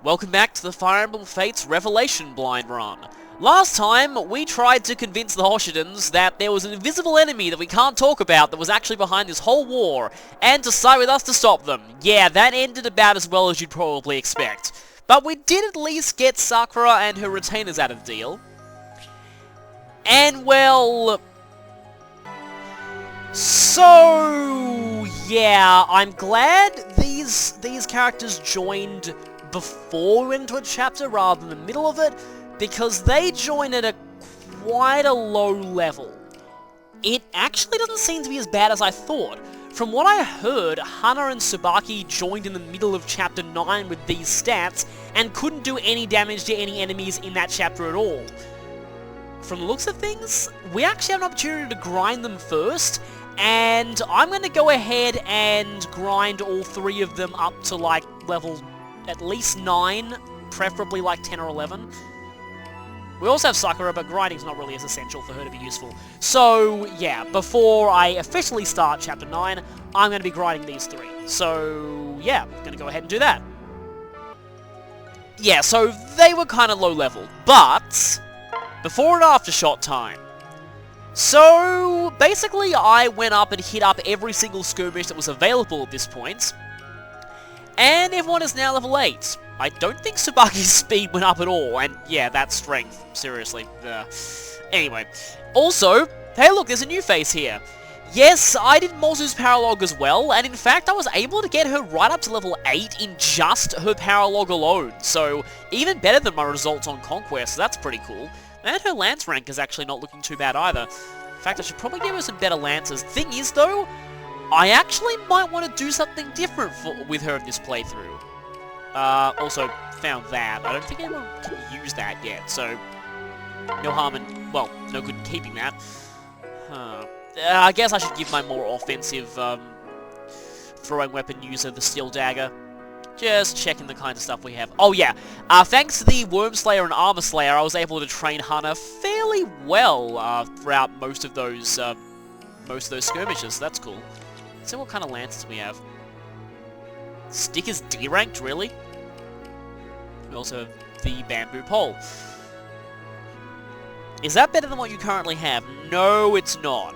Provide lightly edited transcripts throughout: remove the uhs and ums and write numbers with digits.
Welcome back to the Fire Emblem Fates Revelation blind run. Last time, we tried to convince the Hoshidans that there was an invisible enemy that we can't talk about that was actually behind this whole war, and to side with us to stop them. Yeah, that ended about as well as you'd probably expect. But we did at least get Sakura and her retainers out of the deal. And, well... So... yeah, I'm glad these characters joined before we went into a chapter rather than the middle of it, because they join at quite a low level. It actually doesn't seem to be as bad as I thought. From what I heard, Hana and Tsubaki joined in the middle of chapter 9 with these stats, and couldn't do any damage to any enemies in that chapter at all. From the looks of things, we actually have an opportunity to grind them first, and I'm going to go ahead and grind all three of them up to like level at least 9, preferably like 10 or 11. We also have Sakura, but grinding's not really as essential for her to be useful. So, yeah, before I officially start Chapter 9, I'm going to be grinding these three. So, yeah, I'm going to go ahead and do that. Yeah, so they were kind of low level, but before and after shot time. So, basically I went up and hit up every single skirmish that was available at this point, and everyone is now level 8. I don't think Tsubaki's speed went up at all, and yeah, that's strength. Seriously. Anyway. Also, hey look, there's a new face here. Yes, I did Mozu's Paralog as well, and in fact I was able to get her right up to level 8 in just her Paralog alone. So, even better than my results on Conquest, so that's pretty cool. And her Lance rank is actually not looking too bad either. In fact, I should probably give her some better Lances. Thing is though, I actually might want to do something different with her in this playthrough. Also found that. I don't think anyone can use that yet, so no harm in, well, no good in keeping that. I guess I should give my more offensive throwing weapon user the Steel Dagger. Just checking the kind of stuff we have. Oh yeah, thanks to the Worm Slayer and Armor Slayer, I was able to train Hana fairly well throughout most of those skirmishes. So that's cool. Let's see what kind of lances we have. Stick is D-ranked, really? We also have the Bamboo Pole. Is that better than what you currently have? No, it's not.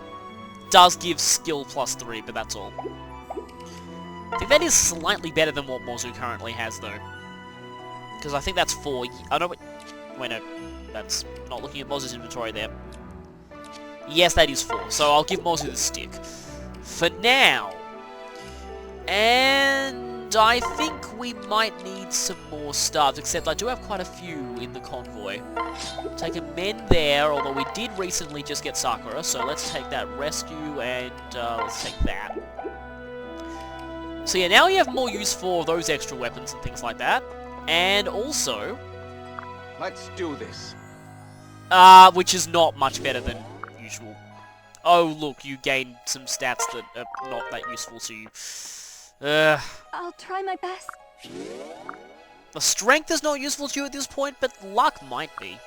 Does give skill plus 3, but that's all. I think that is slightly better than what Mozu currently has, though. Because I think that's 4... Oh, no, wait, no. That's not looking at Mozu's inventory there. Yes, that is 4, so I'll give Mozu the stick. For now. And I think we might need some more stuff, except I do have quite a few in the convoy. Take a men there, although we did recently just get Sakura, so let's take that rescue and let's take that. So yeah, now you have more use for those extra weapons and things like that. And also... let's do this. Which is not much better than usual. Oh, look, you gain some stats that are not that useful to you. I'll try my best. The strength is not useful to you at this point, but luck might be.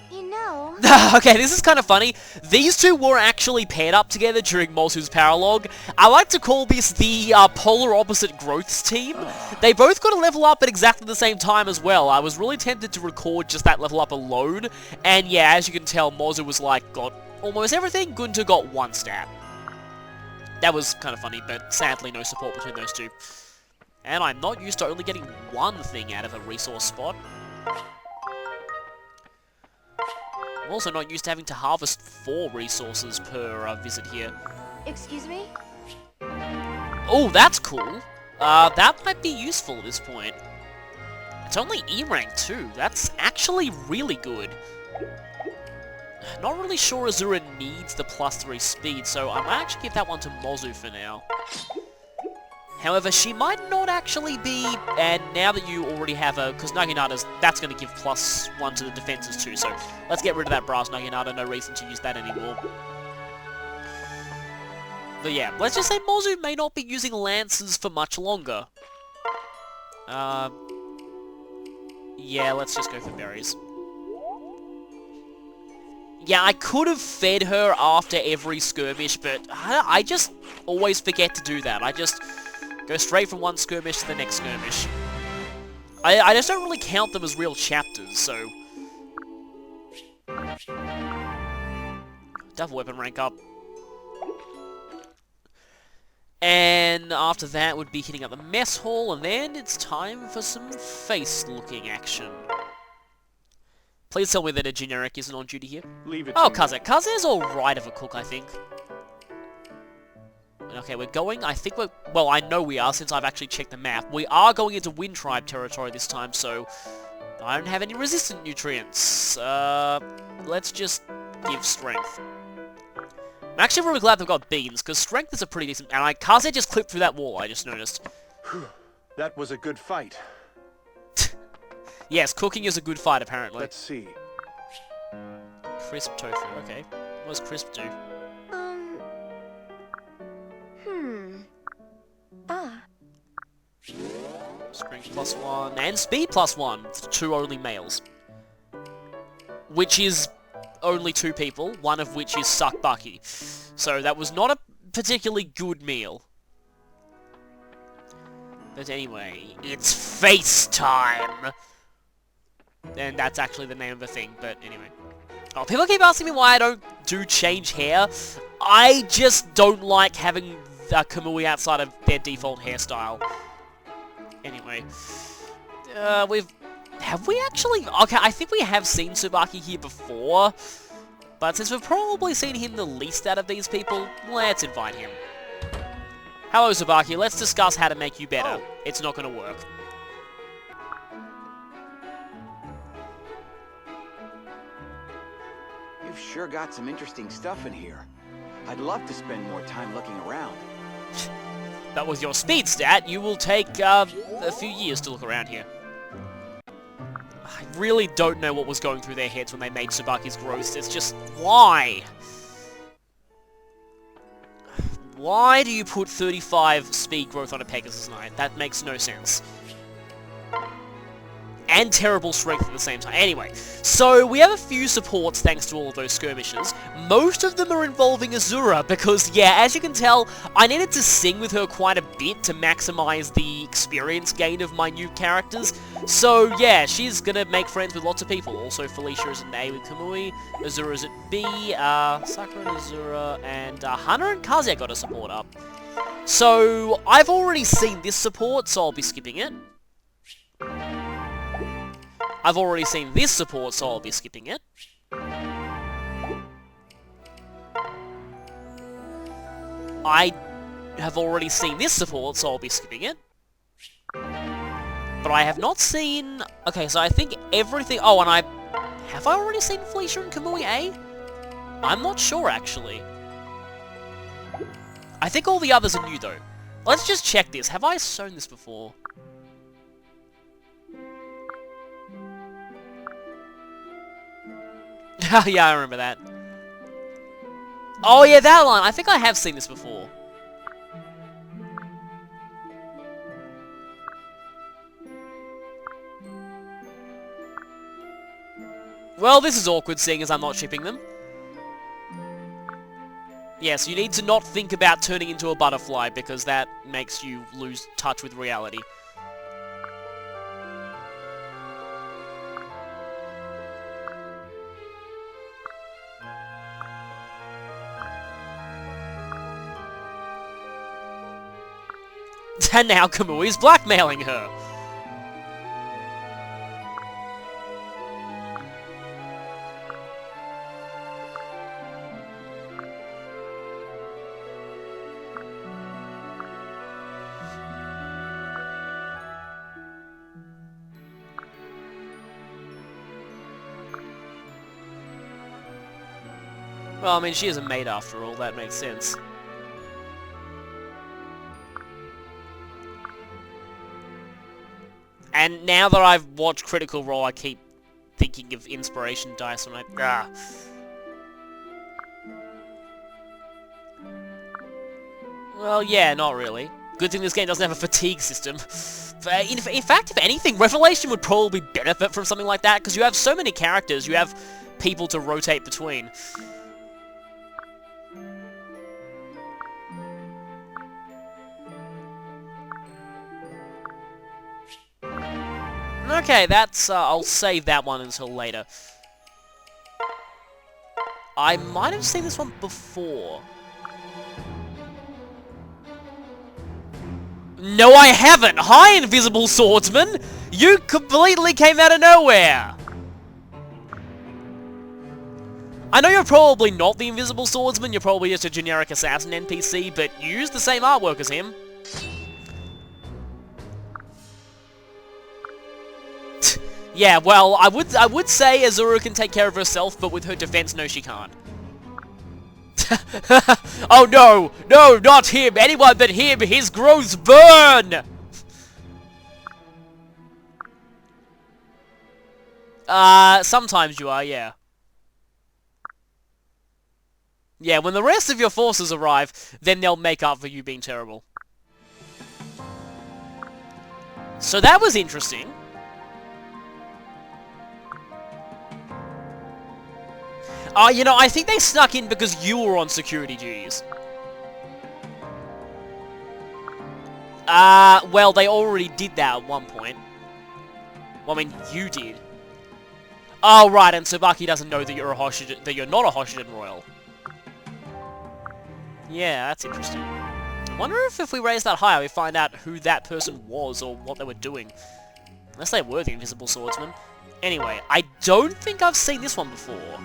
You know... Okay, this is kind of funny. These two were actually paired up together during Mozu's Paralog. I like to call this the polar opposite growths team. They both got a level up at exactly the same time as well. I was really tempted to record just that level up alone. And yeah, as you can tell, Mozu was like, got almost everything. Gunter got 1 stat. That was kind of funny, but sadly no support between those two. And I'm not used to only getting 1 thing out of a resource spot. I'm also not used to having to harvest 4 resources per visit here. Excuse me? Oh, that's cool. That might be useful at this point. It's only E rank too. That's actually really good. Not really sure Azura needs the plus 3 speed, so I might actually give that one to Mozu for now. However, she might not actually be, and now that you already have a, because Naginata's, that's going to give plus 1 to the defenses too, so let's get rid of that brass Naginata, no reason to use that anymore. But yeah, let's just say Mozu may not be using lances for much longer. Yeah, let's just go for berries. Yeah, I could have fed her after every skirmish, but I just always forget to do that. I just go straight from one skirmish to the next skirmish. I just don't really count them as real chapters, so... Double weapon rank up. And after that would be hitting up the mess hall, and then it's time for some face-looking action. Please tell me that a generic isn't on duty here. Leave it Oh, to Kaze. Kaze's alright of a cook, I think. Okay, we're going, I think we're... Well, I know we are, since I've actually checked the map. We are going into Wind Tribe territory this time, so... I don't have any resistant nutrients. Let's just give strength. I'm actually really glad they've got beans, because strength is a pretty decent... And Kaze just clipped through that wall, I just noticed. That was a good fight. Yes, cooking is a good fight, apparently. Let's see. Crisp tofu, okay. What does crisp do? Strength +1, and speed +1. 2 only males. Which is only 2 people, one of which is Sakbaki. So that was not a particularly good meal. But anyway, it's face time! And that's actually the name of the thing, but anyway. Oh, people keep asking me why I don't do change hair. I just don't like having Kamui outside of their default hairstyle. Anyway. Have we actually... Okay, I think we have seen Tsubaki here before. But since we've probably seen him the least out of these people, let's invite him. Hello, Tsubaki. Let's discuss how to make you better. Oh. It's not going to work. You've sure got some interesting stuff in here. I'd love to spend more time looking around. But with your speed stat, you will take a few years to look around here. I really don't know what was going through their heads when they made Tsubaki's growth. It's just, why? Why do you put 35 speed growth on a Pegasus Knight? That makes no sense. And terrible strength at the same time. Anyway, so we have a few supports thanks to all of those skirmishes. Most of them are involving Azura because, yeah, as you can tell, I needed to sing with her quite a bit to maximize the experience gain of my new characters. So, yeah, she's gonna make friends with lots of people. Also, Felicia is at A with Kamui, Azura is at B, Sakura and Azura, and Hana and Kaze got a support up. So, I've already seen this support, so I'll be skipping it. I've already seen this support, so I'll be skipping it. I have already seen this support, so I'll be skipping it. But I have not seen... Okay, so I think everything... Oh, and I... Have I already seen Felicia and Kamui A? I'm not sure, actually. I think all the others are new, though. Let's just check this. Have I shown this before? Yeah, I remember that. Oh yeah, that line! I think I have seen this before. Well, this is awkward, seeing as I'm not shipping them. Yes, you need to not think about turning into a butterfly, because that makes you lose touch with reality. And now Kamui's blackmailing her. Well, I mean, she is a maid after all, that makes sense. And now that I've watched Critical Role, I keep thinking of Inspiration Dice when I... Well, yeah, not really. Good thing this game doesn't have a fatigue system. In fact, if anything, Revelation would probably benefit from something like that, because you have so many characters, you have people to rotate between. Okay, that's, I'll save that one until later. I might have seen this one before. No, I haven't! Hi, Invisible Swordsman! You completely came out of nowhere! I know you're probably not the Invisible Swordsman, you're probably just a generic assassin NPC, but you use the same artwork as him. Yeah, well, I would say Azura can take care of herself, but with her defense, no, she can't. Oh no! No, not him! Anyone but him! His growths burn! Sometimes you are, yeah. Yeah, when the rest of your forces arrive, then they'll make up for you being terrible. So that was interesting. You know, I think they snuck in because you were on security duties. Well, they already did that at one point. Well, I mean, you did. Oh, right, and Tsubaki doesn't know that you're a Hoshiden, that you're not a Hoshiden Royal. Yeah, that's interesting. I wonder if we raise that higher, we find out who that person was or what they were doing. Unless they were the Invisible Swordsman. Anyway, I don't think I've seen this one before.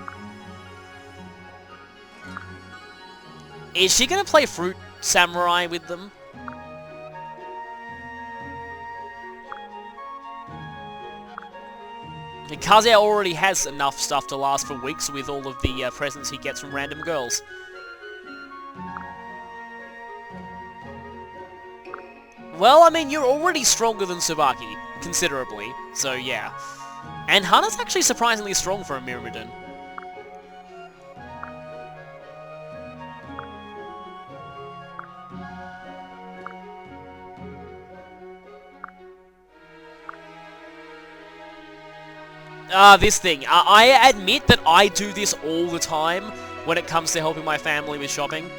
Is she gonna play Fruit Samurai with them? Kazuya already has enough stuff to last for weeks with all of the presents he gets from random girls. Well, I mean, you're already stronger than Tsubaki, considerably, so yeah. And Hana's actually surprisingly strong for a Myrmidon. This thing. I admit that I do this all the time when it comes to helping my family with shopping.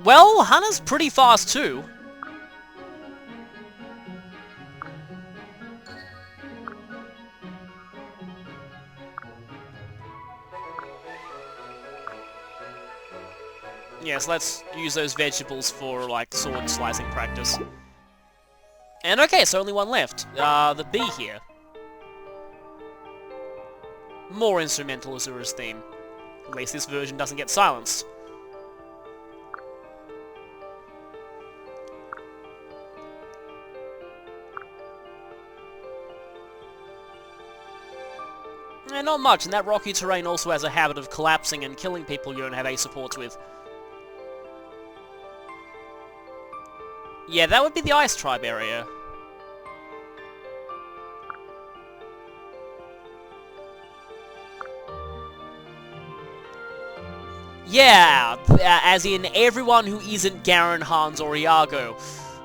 Well, Hana's pretty fast too. Yes, let's use those vegetables for, like, sword slicing practice. And okay, so only one left. The bee here. More instrumental Azura's theme. At least this version doesn't get silenced. Not much, and that rocky terrain also has a habit of collapsing and killing people you don't have ace supports with. Yeah, that would be the Ice Tribe area. Yeah, as in everyone who isn't Garen, Hans, or Iago.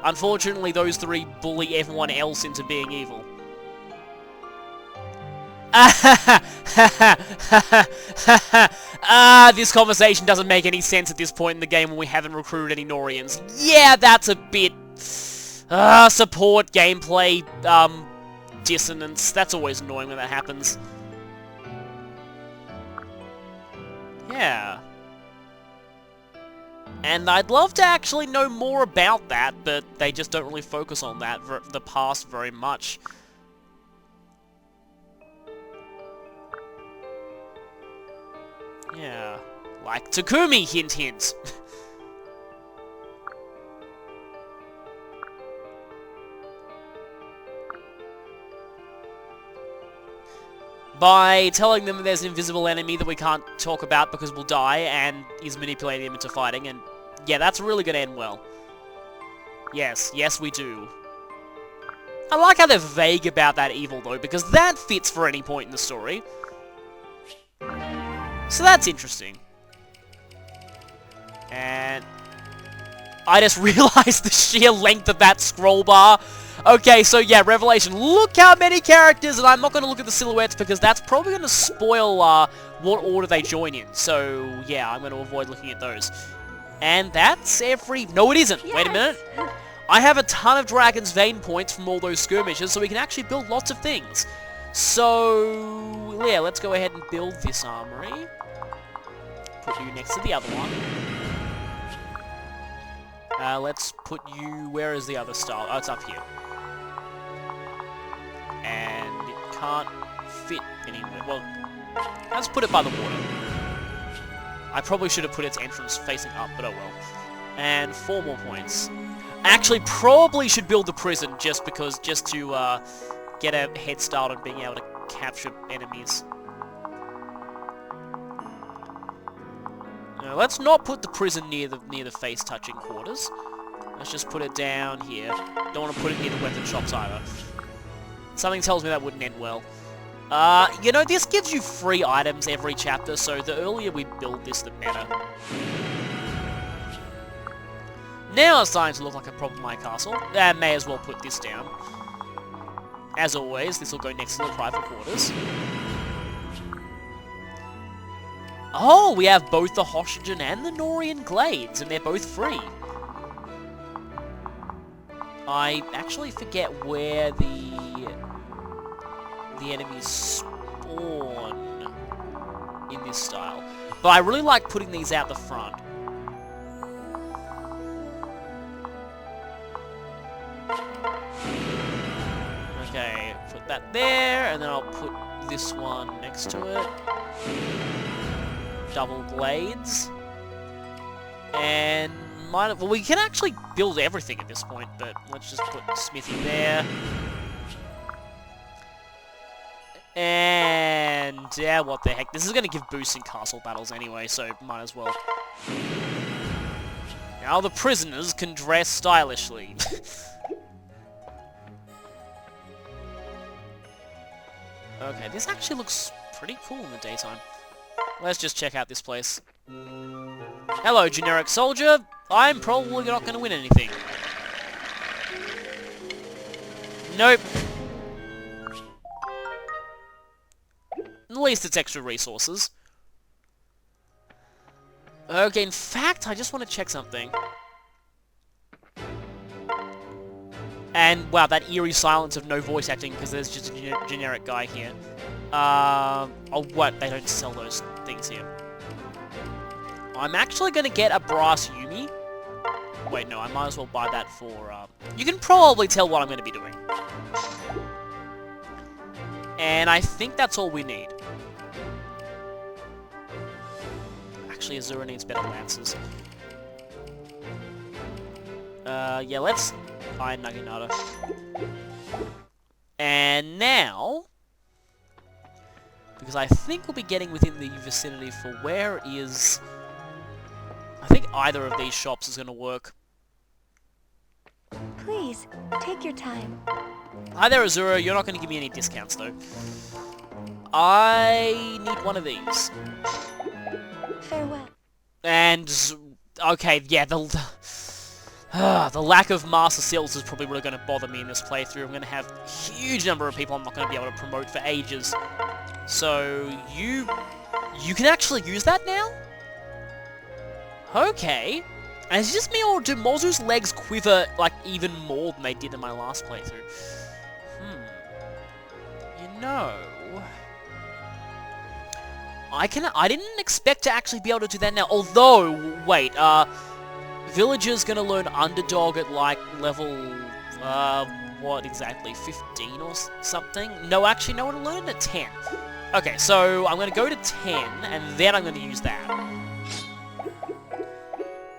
Unfortunately, those three bully everyone else into being evil. This conversation doesn't make any sense at this point in the game when we haven't recruited any Norians. Yeah, that's a bit... support gameplay, dissonance. That's always annoying when that happens. Yeah. And I'd love to actually know more about that, but they just don't really focus on that, the past, very much. Yeah, like Takumi, hint hint. By telling them there's an invisible enemy that we can't talk about because we'll die, and is manipulating them into fighting, and yeah, that's really gonna end well. Yes, yes we do. I like how they're vague about that evil though, because that fits for any point in the story. So that's interesting. And I just realized the sheer length of that scroll bar. Okay, so yeah, Revelation. Look how many characters, and I'm not going to look at the silhouettes because that's probably going to spoil what order they join in. So yeah, I'm going to avoid looking at those. And that's every... No, it isn't. Yes. Wait a minute. I have a ton of Dragon's Vein points from all those skirmishes, so we can actually build lots of things. So yeah, let's go ahead and build this armory. Put you next to the other one. Let's put you... Where is the other style? Oh, it's up here. And it can't fit anywhere. Well, let's put it by the water. I probably should have put its entrance facing up, but oh well. And 4 more points. Actually, probably should build the prison just to get a head start on being able to capture enemies. Now, let's not put the prison near the face-touching quarters. Let's just put it down here. Don't want to put it near the weapon shops either. Something tells me that wouldn't end well. You know, this gives you free items every chapter, so the earlier we build this, the better. Now it's starting to look like a proper my castle. I may as well put this down. As always, this will go next to the private quarters. Oh, we have both the Hoshigen and the Norian Glades, and they're both free. I actually forget where the enemies spawn in this style. But I really like putting these out the front. Okay, put that there, and then I'll put this one next to it. Double blades. And well, we can actually build everything at this point, but let's just put Smithy there. And yeah, what the heck. This is going to give boosts in castle battles anyway, so might as well. Now the prisoners can dress stylishly. Okay, this actually looks pretty cool in the daytime. Let's just check out this place. Hello, generic soldier. I'm probably not going to win anything. Nope. At least it's extra resources. Okay, in fact, I just want to check something. And, wow, that eerie silence of no voice acting because there's just a generic guy here. Oh, what? They don't sell those things here. I'm actually going to get a brass Yumi. Wait, no, I might as well buy that for... You can probably tell what I'm going to be doing. And I think that's all we need. Actually, Azura needs better lances. Yeah, let's... Iron Naginata. And now... Because I think we'll be getting within the vicinity for where is... I think either of these shops is going to work. Please, take your time. Hi there, Azura. You're not going to give me any discounts, though. I need one of these. Farewell. And... Okay, yeah, the lack of Master Seals is probably really going to bother me in this playthrough. I'm going to have a huge number of people I'm not going to be able to promote for ages. So, you can actually use that now? Okay. And is it just me, or do Mozu's legs quiver, like, even more than they did in my last playthrough? You know... I didn't expect to actually be able to do that now, although, wait, Villager's gonna learn Underdog at, like, level, what exactly, 15 or something? No, actually, no, it'll learn it at 10. Okay, so I'm gonna go to 10, and then I'm gonna use that.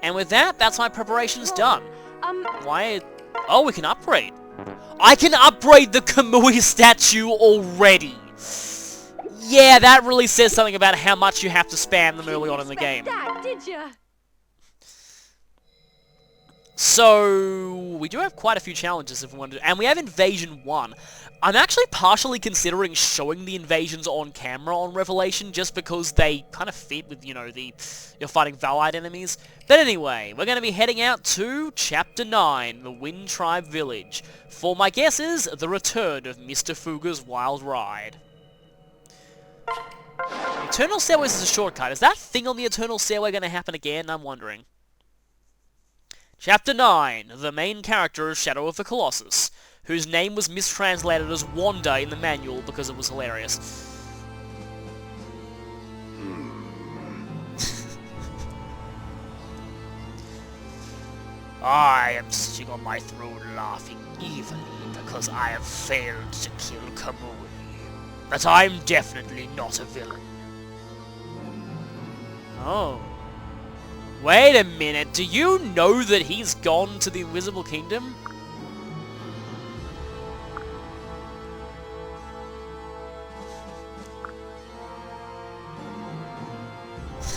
And with that, that's my preparations done. Why? Oh, we can upgrade. I can upgrade the Kamui statue already. Yeah, that really says something about how much you have to spam them early on in the game. That, did ya? So, we do have quite a few challenges if we want to, and we have Invasion 1. I'm actually partially considering showing the invasions on camera on Revelation, just because they kind of fit with, you know, you're fighting Valite enemies. But anyway, we're going to be heading out to Chapter 9, the Wind Tribe Village, for my guess is the return of Mr. Fuga's Wild Ride. Eternal Stairways is a shortcut. Is that thing on the Eternal Stairway going to happen again? I'm wondering. Chapter 9, the main character is Shadow of the Colossus, whose name was mistranslated as Wanda in the manual because it was hilarious. I am sitting on my throne laughing evilly because I have failed to kill Kamui. But I'm definitely not a villain. Oh. Wait a minute, do you know that he's gone to the Invisible Kingdom?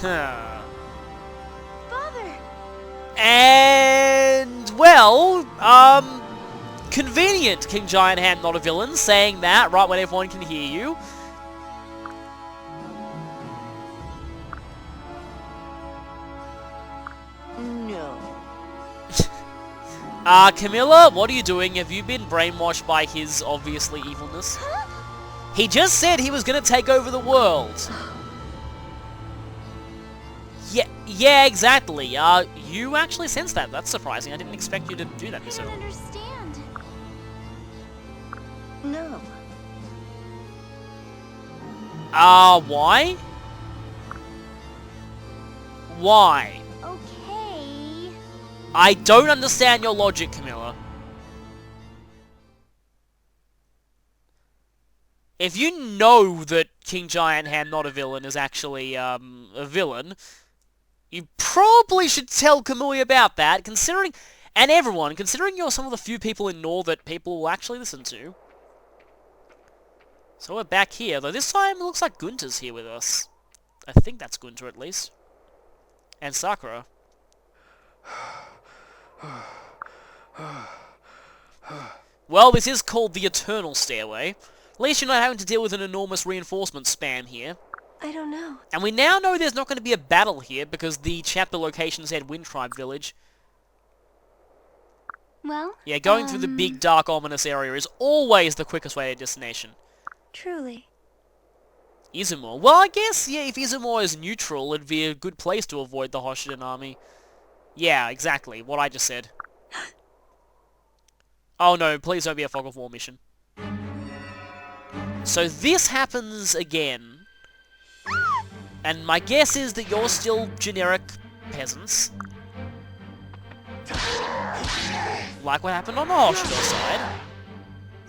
Huh. Father! And, well, convenient, King Giant Hand not a villain, saying that right when everyone can hear you. No. Camilla, what are you doing? Have you been brainwashed by his obviously evilness? Huh? He just said he was gonna take over the world. Yeah, exactly. You actually sensed that. That's surprising. I didn't expect you to do that, Miss I don't Earl. understand. No. Why? Why? Okay. I don't understand your logic, Camilla. If you know that King Giant Hand, not a villain, is actually, a villain, you probably should tell Kamui about that, considering you're some of the few people in Nor that people will actually listen to. So we're back here, though this time it looks like Gunter's here with us. I think that's Gunter, at least. And Sakura. Well, this is called the Eternal Stairway. At least you're not having to deal with an enormous reinforcement spam here. I don't know. And we now know there's not going to be a battle here because the chapter location said Wind Tribe Village. Well, Yeah, going through the big, dark, ominous area is always the quickest way to destination. Truly. Izumor. Well, I guess, yeah, if Izumor is neutral, it'd be a good place to avoid the Hoshiden army. Yeah, exactly. What I just said. Oh no, please don't be a Fog of War mission. So this happens again. And my guess is that you're still generic peasants. Like what happened on the Hoshiden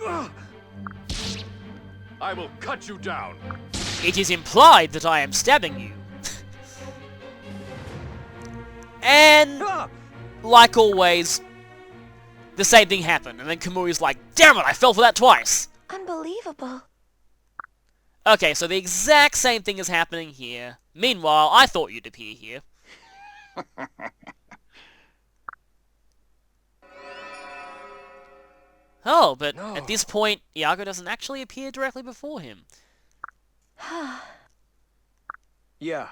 side. I will cut you down. It is implied that I am stabbing you. And, like always, the same thing happened. And then Kamui's like, damn it, I fell for that twice. Unbelievable. Okay, so the exact same thing is happening here. Meanwhile, I thought you'd appear here. Oh, but No. at this point, Iago doesn't actually appear directly before him. Yeah.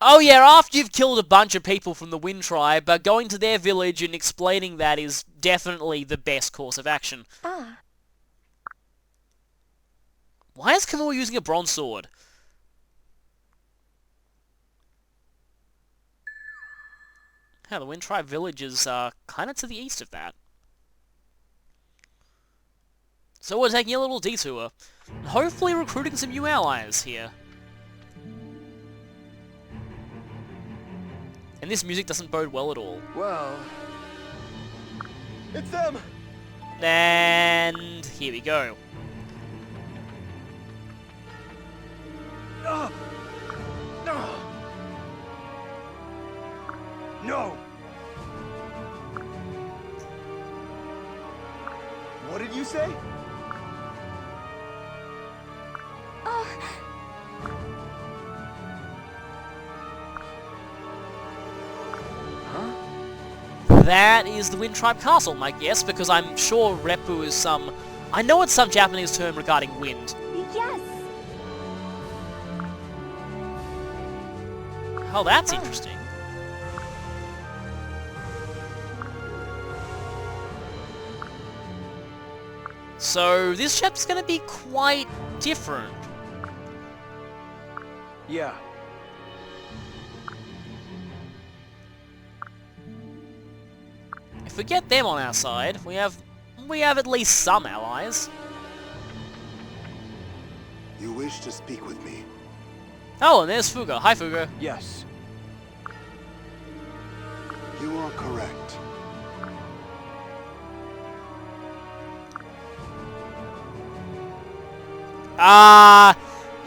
Oh yeah, after you've killed a bunch of people from the Wind Tribe, going to their village and explaining that is definitely the best course of action. Ah. Why is Kamui using a bronze sword? Yeah, the Wind Tribe village is kind of to the east of that. So we're taking a little detour, and hopefully recruiting some new allies here. And this music doesn't bode well at all. Well... It's them! And here we go. No! No! What did you say? Oh. Huh? that is the Wind Tribe Castle, my guess, because I'm sure Reppu is some... I know it's some Japanese term regarding wind. Yes. Oh, that's interesting. So, this chapter's gonna be quite different. Yeah. If we get them on our side, we have at least some allies. You wish to speak with me? Oh, and there's Fuga. Hi, Fuga. Yes. You are correct.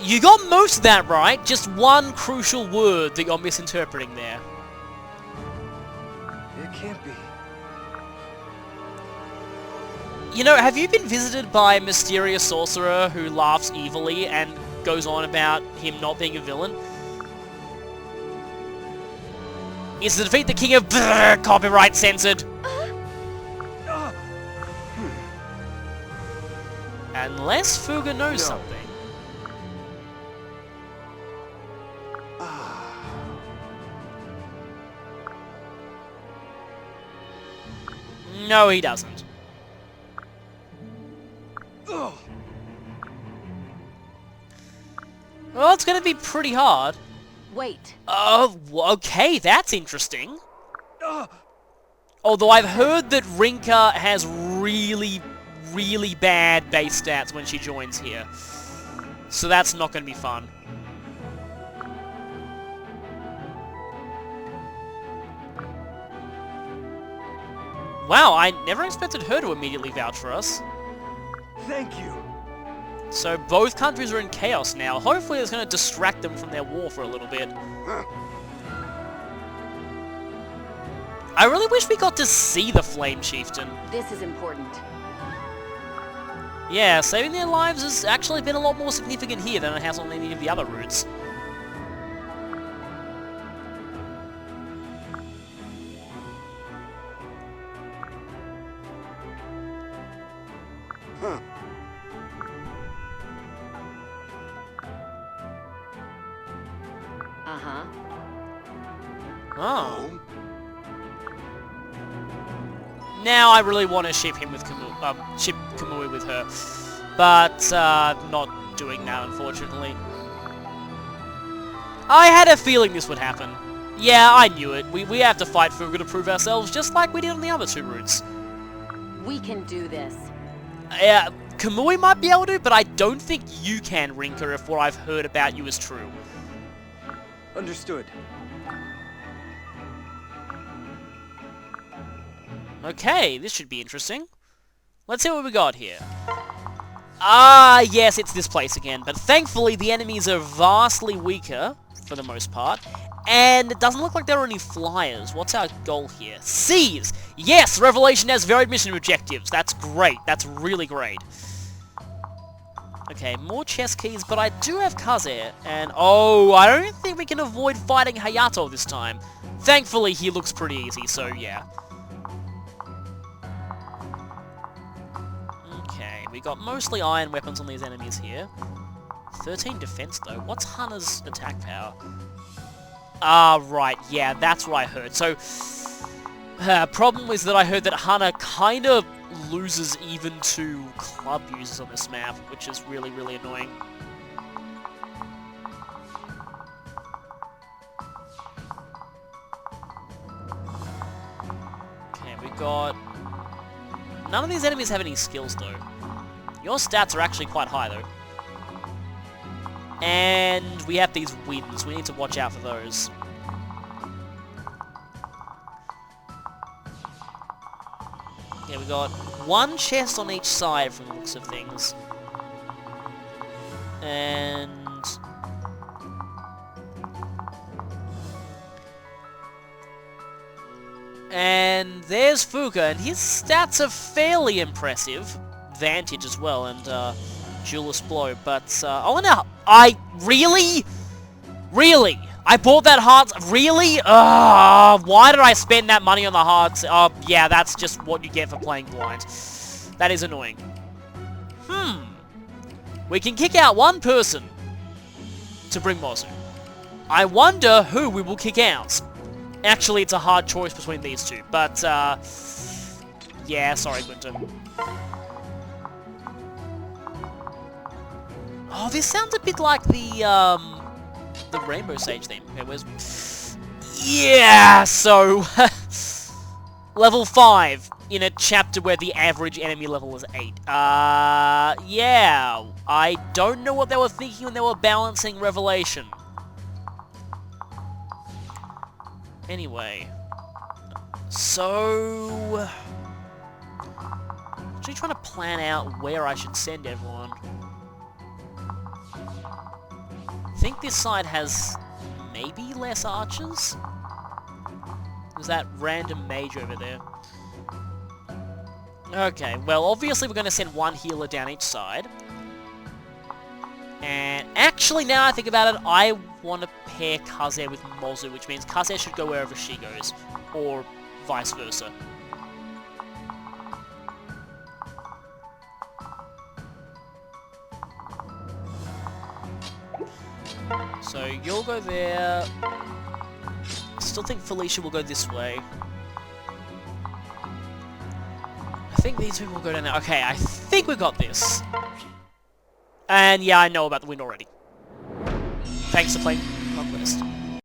You got most of that right, just one crucial word that you're misinterpreting there. It can't be. You know, have you been visited by a mysterious sorcerer who laughs evilly and goes on about him not being a villain? Is to defeat the king of copyright censored. Unless Fuga knows something. No, he doesn't. Well, it's gonna be pretty hard. Wait. Oh, okay, that's interesting. Although I've heard that Rinka has really bad base stats when she joins here. So that's not gonna be fun. Wow, I never expected her to immediately vouch for us. Thank you. So both countries are in chaos now. Hopefully it's going to distract them from their war for a little bit. I really wish we got to see the Flame Chieftain. This is important. Yeah, saving their lives has actually been a lot more significant here than it has on any of the other routes. Uh-huh. Oh. Now I really want to ship him with ship Kamui with her, but not doing that, unfortunately. I had a feeling this would happen. Yeah, I knew it. We have to fight Fuga to prove ourselves, just like we did on the other two routes. We can do this. Yeah, Kamui might be able to, but I don't think you can, Rinka, if what I've heard about you is true. Understood. Okay, this should be interesting. Let's see what we got here. Ah, yes, it's this place again, but thankfully the enemies are vastly weaker, for the most part, and it doesn't look like there are any flyers. What's our goal here? Seize! Yes, Revelation has varied mission objectives. That's great. That's really great. Okay, more chess keys, but I do have Kaze, and oh, I don't think we can avoid fighting Hayato this time. Thankfully, he looks pretty easy, so yeah. Okay, we got mostly iron weapons on these enemies here. 13 defense, though. What's Hana's attack power? Ah, right, yeah, that's what I heard. So, problem is that I heard that Hana kind of loses even to club users on this map, which is really annoying. Okay, we got... None of these enemies have any skills, though. Your stats are actually quite high, though. And we have these winds. We need to watch out for those. Yeah, we got one chest on each side from the looks of things. And... And there's Fuga, and his stats are fairly impressive. Vantage as well, and Duelist Blow, but, oh no! Really? Really? I bought that heart. Really? Why did I spend that money on the hearts? Oh, yeah, that's just what you get for playing blind. That is annoying. We can kick out one person to bring Mozu. I wonder who we will kick out. Actually, it's a hard choice between these two, but, yeah, sorry, Quinton. Oh, this sounds a bit like the Rainbow Sage theme. Okay, where's... Yeah, so... level 5 in a chapter where the average enemy level is 8. Yeah. I don't know what they were thinking when they were balancing Revelation. Anyway. So... actually trying to plan out where I should send everyone. I think this side has maybe less archers? There's that random mage over there. Okay, well, obviously we're going to send one healer down each side. And actually, now I think about it, I want to pair Kaze with Mozu, which means Kaze should go wherever she goes. Or vice versa. So, you'll go there. I still think Felicia will go this way. I think these two will go down there. Okay, I think we got this. And yeah, I know about the wind already. Thanks for playing Conquest.